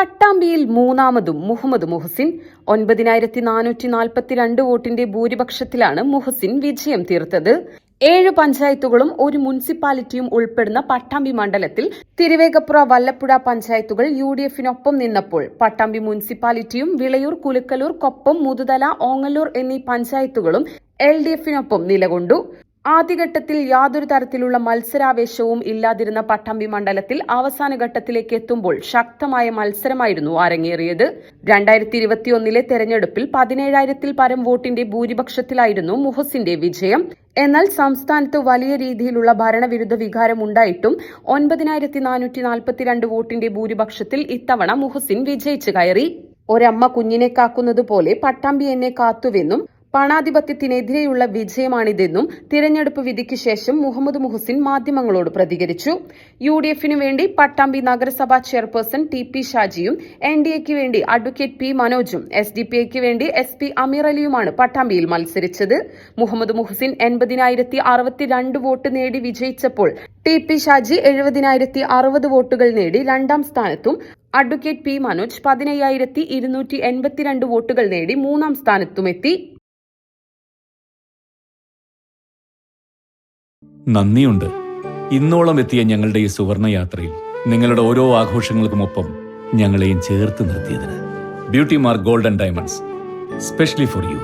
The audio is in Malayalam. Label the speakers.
Speaker 1: പട്ടാമ്പിയിൽ മൂന്നാമതും മുഹമ്മദ് മുഹസിൻ 9442 വോട്ടിന്റെ ഭൂരിപക്ഷത്തിലാണ് മുഹസിൻ വിജയം തീർത്തത്. 7 പഞ്ചായത്തുകളും ഒരു മുനിസിപ്പാലിറ്റിയും ഉൾപ്പെടുന്ന പട്ടാമ്പി മണ്ഡലത്തിൽ തിരുവേഗപ്പുറ, വല്ലപ്പുഴ പഞ്ചായത്തുകൾ UDF-നൊപ്പം നിന്നപ്പോൾ പട്ടാമ്പി മുനിസിപ്പാലിറ്റിയും വിളയൂർ, കുലുക്കലൂർ, കൊപ്പം, മുതുതല, ഓങ്ങല്ലൂർ എന്നീ പഞ്ചായത്തുകളും LDF-നൊപ്പം നിലകൊണ്ടു. ആദ്യഘട്ടത്തിൽ യാതൊരു തരത്തിലുള്ള മത്സരാവേശവും ഇല്ലാതിരുന്ന പട്ടാമ്പി മണ്ഡലത്തിൽ അവസാന ഘട്ടത്തിലേക്ക് എത്തുമ്പോൾ ശക്തമായ മത്സരമായിരുന്നു അരങ്ങേറിയത്. 2021 തെരഞ്ഞെടുപ്പിൽ 17,000-ൽ പരം വോട്ടിന്റെ ഭൂരിപക്ഷത്തിലായിരുന്നു മുഹസിന്റെ വിജയം. എന്നാൽ സംസ്ഥാനത്ത് വലിയ രീതിയിലുള്ള ഭരണവിരുദ്ധ വികാരമുണ്ടായിട്ടും 9,442 വോട്ടിന്റെ ഭൂരിപക്ഷത്തിൽ ഇത്തവണ മുഹസിൻ വിജയിച്ചു കയറി. ഒരമ്മ കുഞ്ഞിനെ കാക്കുന്നതുപോലെ പട്ടാമ്പി എന്നെ കാത്തുവെന്നും പണാധിപത്യത്തിനെതിരെയുള്ള വിജയമാണിതെന്നും തിരഞ്ഞെടുപ്പ് വിധിക്ക് ശേഷം മുഹമ്മദ് മുഹസിൻ മാധ്യമങ്ങളോട് പ്രതികരിച്ചു. UDF-നു വേണ്ടി പട്ടാമ്പി നഗരസഭാ ചെയർപേഴ്സൺ TP ഷാജിയും NDA-ക്ക് വേണ്ടി അഡ്വക്കേറ്റ് P മനോജും SDPI-ക്ക് വേണ്ടി SP അമീർ അലിയുമാണ് പട്ടാമ്പിയിൽ മത്സരിച്ചത്. മുഹമ്മദ് മുഹസിൻ 80,062 വോട്ട് നേടി വിജയിച്ചപ്പോൾ TP ഷാജി 70,060 വോട്ടുകൾ നേടി രണ്ടാം സ്ഥാനത്തും അഡ്വക്കേറ്റ് P മനോജ് 15,282 വോട്ടുകൾ നേടി മൂന്നാം സ്ഥാനത്തുമെത്തി.
Speaker 2: നന്ദിയുണ്ട്. ഇന്നോളം എത്തിയ ഞങ്ങളുടെ ഈ സുവർണ യാത്രയിൽ നിങ്ങളുടെ ഓരോ ആഘോഷങ്ങൾക്കുമൊപ്പം ഞങ്ങളെയും ചേർത്ത് നിർത്തിയതിന്. Beauty Mark Gold and Diamonds, specially for U.